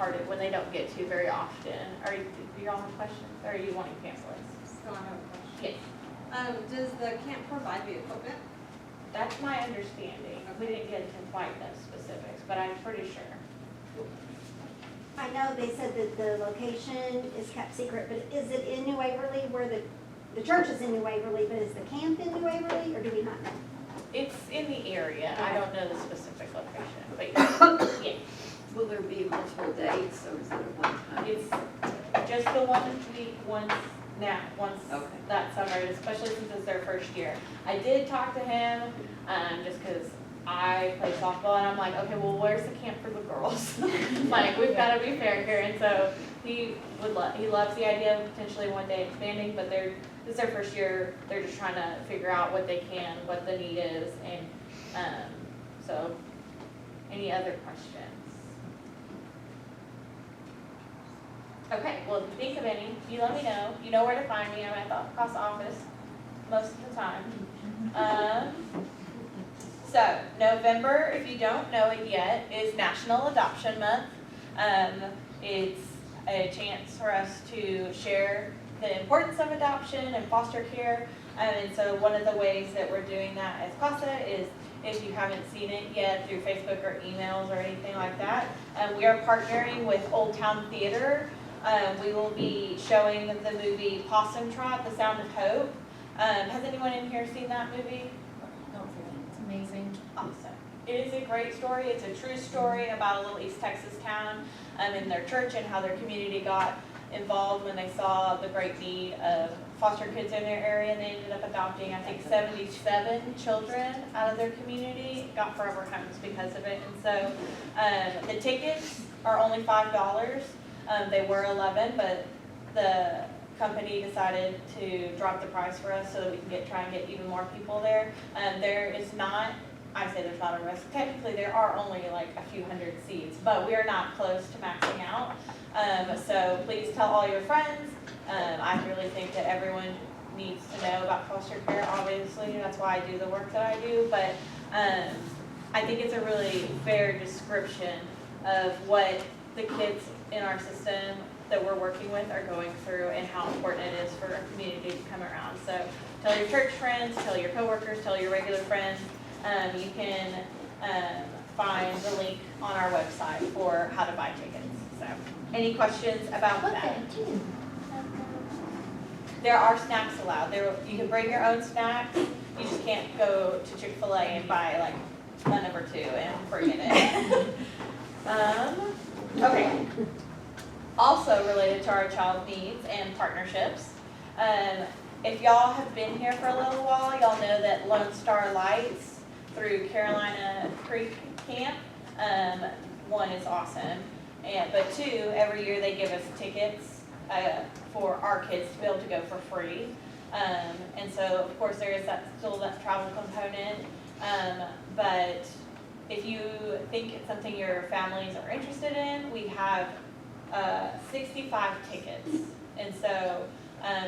hard when they don't get to very often. Do y'all have questions, or are you wanting pamphlets? So I have a question. Yes. Does the camp provide the equipment? That's my understanding. We didn't get into quite those specifics, but I'm pretty sure. I know they said that the location is kept secret, but is it in New Waverly where the church is in New Waverly, but is the camp in New Waverly, or do we not know? It's in the area. I don't know the specific location, but yeah. Will there be multiple dates, or is it a one-time? It's just the 1 week, once Okay. that summer, especially since it's their first year. I did talk to him, just because I play softball, and I'm like, okay, well, where's the camp for the girls? Like, we've got to be fair here, and so he loves the idea of potentially one day expanding, but this is their first year. They're just trying to figure out what they can, what the need is, and so any other questions? Okay, well, if you think of any, you let me know. You know where to find me. I'm at the across the office most of the time. So November, if you don't know it yet, is National Adoption Month. It's a chance for us to share the importance of adoption and foster care. And so one of the ways that we're doing that as CASA is, if you haven't seen it yet through Facebook or emails or anything like that, we are partnering with Old Town Theater. We will be showing the movie Possum Trot, The Sound of Hope. Has anyone in here seen that movie? It's amazing. Awesome. It is a great story. It's a true story about a little East Texas town and their church and how their community got involved when they saw the great need of foster kids in their area, and they ended up adopting, I think, 77 children out of their community, got forever homes because of it. And so the tickets are only $5. They were $11, but the company decided to drop the price for us so that we can try and get even more people there. There is not, I say there's not a risk. Technically, there are only like a few hundred seats, but we are not close to maxing out. So please tell all your friends. I really think that everyone needs to know about foster care. Obviously, that's why I do the work that I do. But I think it's a really fair description of what the kids in our system that we're working with are going through and how important it is for a community to come around. So tell your church friends, tell your coworkers, tell your regular friends. You can find the link on our website for how to buy tickets. So any questions about that? There are snacks allowed. You can bring your own snacks. You just can't go to Chick-fil-A and buy like a number 2 and bring it in. Okay. Also related to our child needs and partnerships, if y'all have been here for a little while, y'all know that Lone Star Lights through Carolina Creek Camp, 1 is awesome, but 2, every year they give us tickets for our kids to be able to go for free. And so of course there is still that travel component, but if you think it's something your families are interested in, we have 65 tickets. And so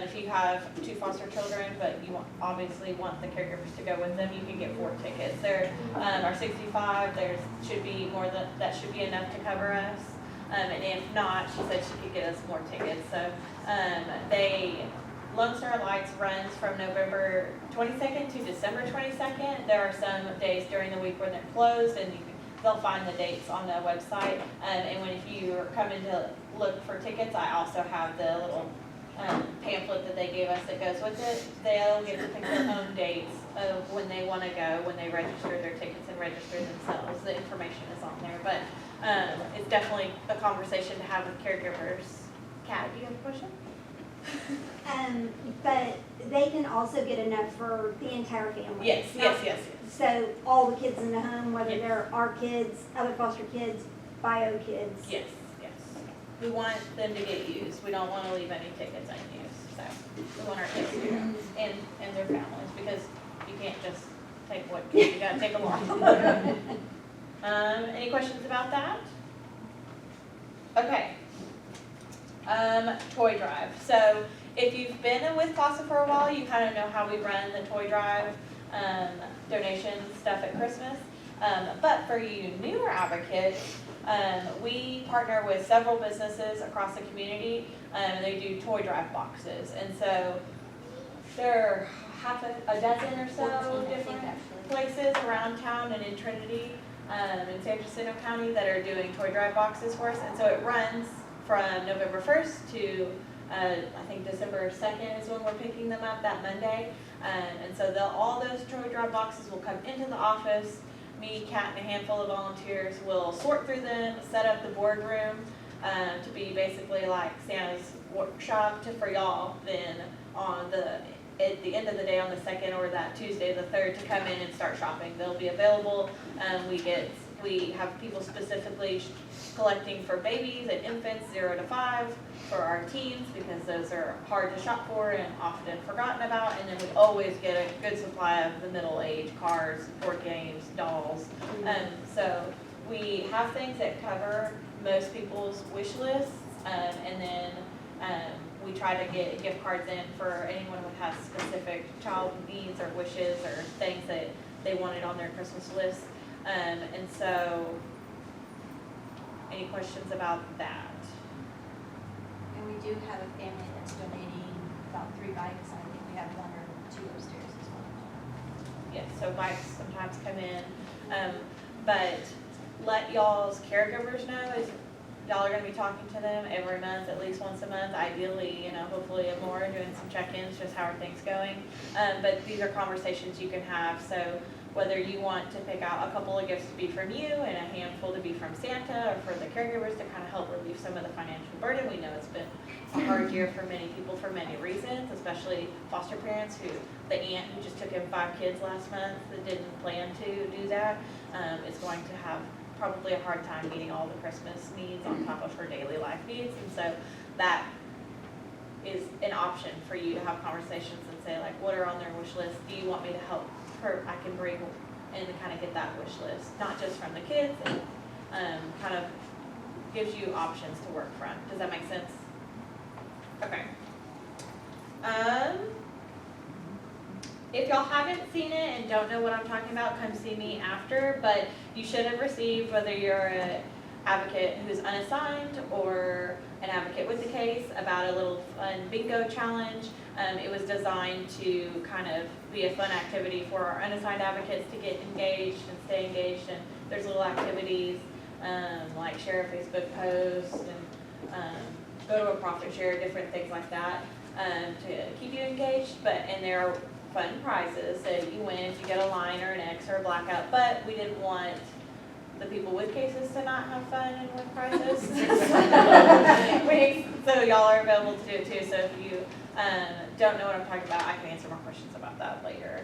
if you have 2 foster children, but you obviously want the caregivers to go with them, you can get 4 tickets. There are 65. There should be more that should be enough to cover us. And if not, she said she could get us more tickets. So Lone Star Lights runs from November 22nd to December 22nd. There are some days during the week where they're closed, and they'll find the dates on the website. And if you are coming to look for tickets, I also have the little pamphlet that they gave us that goes with it. They'll get to pick their own dates of when they want to go, when they register their tickets and register themselves. The information is on there, but it's definitely a conversation to have with caregivers. Kat, do you have a question? But they can also get enough for the entire family. Yes. So all the kids in the home, whether Yes. they're our kids, other foster kids, bio kids. Yes. We want them to get used. We don't want to leave any tickets unused. So we want our kids to go and their families, because you can't just take what you got to take along. Any questions about that? Okay. Toy drive. So if you've been with CASA for a while, you kind of know how we run the toy drive, donations, stuff at Christmas. But for you newer advocates, We partner with several businesses across the community, and they do toy drive boxes. And so there are a dozen or so different places around town and in Trinity, in San Jacinto County that are doing toy drive boxes for us. And so it runs from November 1st to I think December 2nd is when we're picking them up, that Monday. And so all those toy drive boxes will come into the office. Me, Kat, and a handful of volunteers will sort through them, set up the boardroom to be basically like Santa's workshop for y'all. Then at the end of the day on the 2nd or that Tuesday the 3rd to come in and start shopping. They'll be available. We have people specifically collecting for babies and infants 0 to 5, for our teens because those are hard to shop for and often forgotten about. And then we always get a good supply of the middle-aged cars, board games, dolls. So we have things that cover most people's wish lists, and then we try to get gift cards in for anyone who has specific child needs or wishes or things that they wanted on their Christmas list. And so, any questions about that? And we do have a family that's donating about 3 bikes, and I think we have 1 or 2 upstairs as well. Yes, so bikes sometimes come in, but let y'all's caregivers know is y'all are gonna be talking to them every month, at least once a month, ideally, hopefully more, doing some check-ins, just how are things going. But these are conversations you can have, so whether you want to pick out a couple of gifts to be from you and a handful to be from Santa, or for the caregivers to kind of help relieve some of the financial burden. We know it's been a hard year for many people for many reasons, especially foster parents the aunt who just took in 5 kids last month that didn't plan to do that, is going to have probably a hard time meeting all the Christmas needs on top of her daily life needs. And so that is an option for you to have conversations and say, like, what are on their wish list? Do you want me to help her? I can bring and kind of get that wish list, not just from the kids, and kind of gives you options to work from. Does that make sense? Okay. If y'all haven't seen it and don't know what I'm talking about, come see me after, but you should have received, whether you're an advocate who's unassigned or an advocate with the case, about a little fun bingo challenge. It was designed to kind of be a fun activity for our unassigned advocates to get engaged and stay engaged, and there's little activities like share a Facebook post and go to a profit share, different things like that to keep you engaged. And there are fun prizes that you win if you get a line or an X or a blackout, but we didn't want the people with cases to not have fun and win prizes. So y'all are available to do it too, so if you don't know what I'm talking about, I can answer more questions about that later.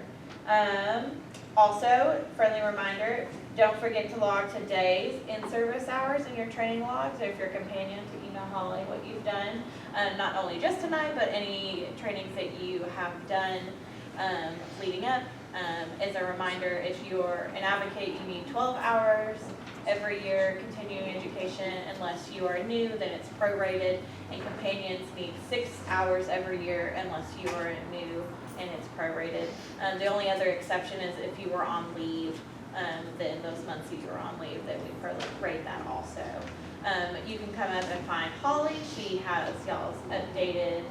Also, friendly reminder, don't forget to log today's in-service hours in your training log. So if you're a companion, to email Holly what you've done, not only just tonight, but any trainings that you have done leading up. As a reminder, if you're an advocate, you need 12 hours every year continuing education. Unless you are new, then it's prorated, and companions need 6 hours every year unless you are new and it's prorated. The only other exception is if you were on leave, then those months that you were on leave, then we prorate that also. You can come up and find Holly. She has y'all's updated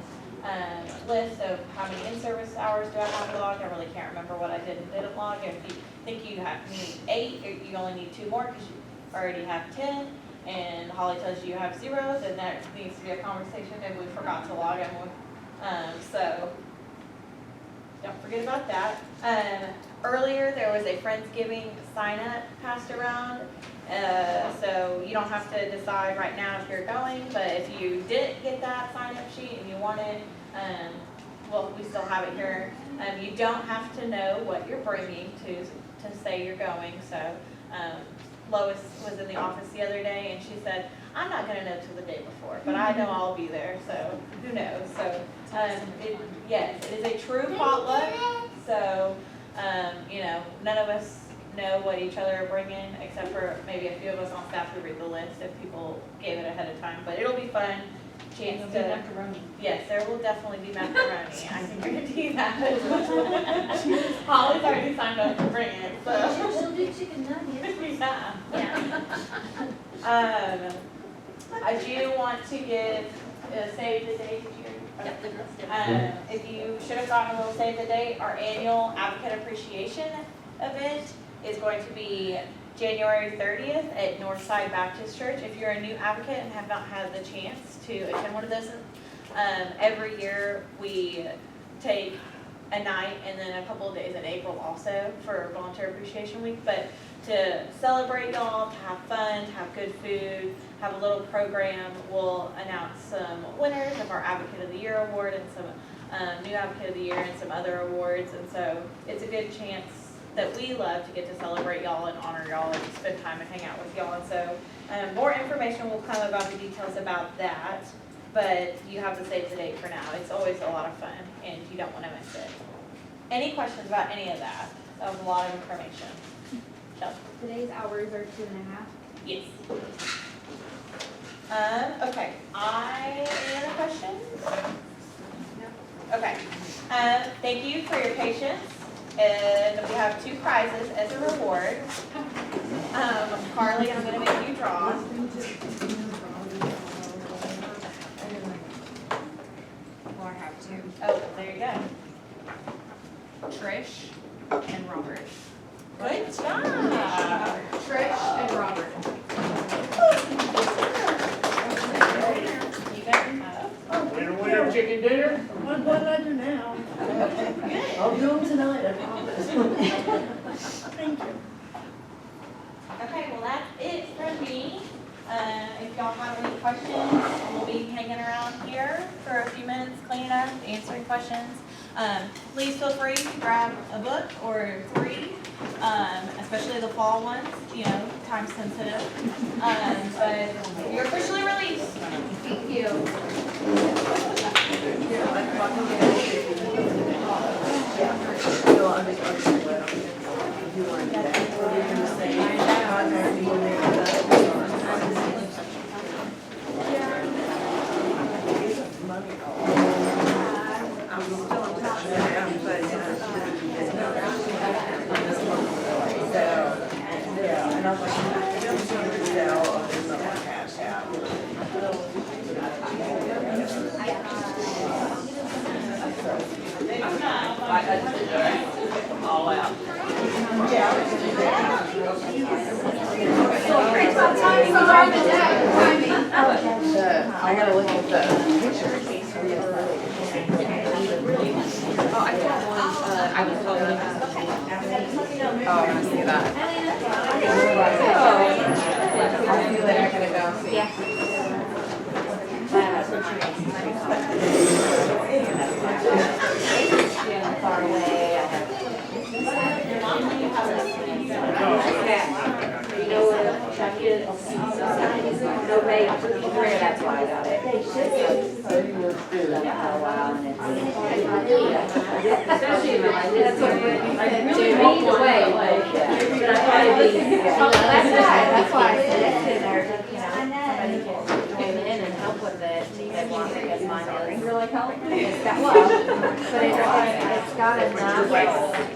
list of how many in-service hours do I have logged. I really can't remember what I didn't log. If you think you need 8, or you only need 2 more because you already have 10, and Holly tells you have 0, then that needs to be a conversation and we forgot to log them. So don't forget about that. Earlier there was a Friendsgiving sign up passed around. So you don't have to decide right now if you're going, but if you didn't get that sign-up sheet and you want it, well, we still have it here. You don't have to know what you're bringing to say you're going. So Lois was in the office the other day and she said, I'm not going to know till the day before, but I know I'll be there, so who knows. So yes, it is a true potluck. So none of us know what each other are bringing, except for maybe a few of us on staff who read the list if people gave it ahead of time. But it'll be fun. Chance to macaroni. Yes, there will definitely be macaroni. I can guarantee that. Holly's already signed up to bring it. So She'll do chicken nuggets. yeah. I do want to give a save the date, did you? Yep, the girls did. If you should have gotten a little save the date, our annual Advocate Appreciation event is going to be January 30th at Northside Baptist Church. If you're a new advocate and have not had the chance to attend one of those, every year we take a night and then a couple of days in April also for Volunteer Appreciation Week. But to celebrate y'all, to have fun, to have good food, have a little program, we'll announce some winners of our Advocate of the Year award and some new Advocate of the Year and some other awards. And so it's a good chance that we love to get to celebrate y'all and honor y'all and spend time and hang out with y'all. And so more information will come about the details about that, but you have to save the date for now. It's always a lot of fun and you don't want to miss it. Any questions about any of that? That was a lot of information. Chelsea? Today's hours are 2.5. Yes. Okay, any other questions? Okay, thank you for your patience, and we have 2 prizes as a reward. Carly, I'm gonna make you draw. Well, I have 2. Oh, there you go. Trish and Robert. Good job. Trish and Robert. You guys have. Winner, chicken dinner? What did I do now? I'll do them tonight, I promise. Thank you. Okay, well, that's it from me. If y'all have any questions, we'll be hanging around here for a few minutes, cleaning up, answering questions. Please feel free to grab a book or 3, especially the fall ones, you know, time sensitive. But you're officially released. Thank you. All out. I gotta look at the pictures. Oh, I got one, I was told that. Oh, I wanna see that. Oh. I'll see you later, I gotta go. Yeah. Far away, I have. You know what, Chuck is, no bait, that's why I got it. They should. Done it for a while and it's. Especially if that's what really means away, like, that's why I said it's in there, you know, I know. somebody can come in and help with it, as long as mine is really helpful. It's got, well, but it's got enough.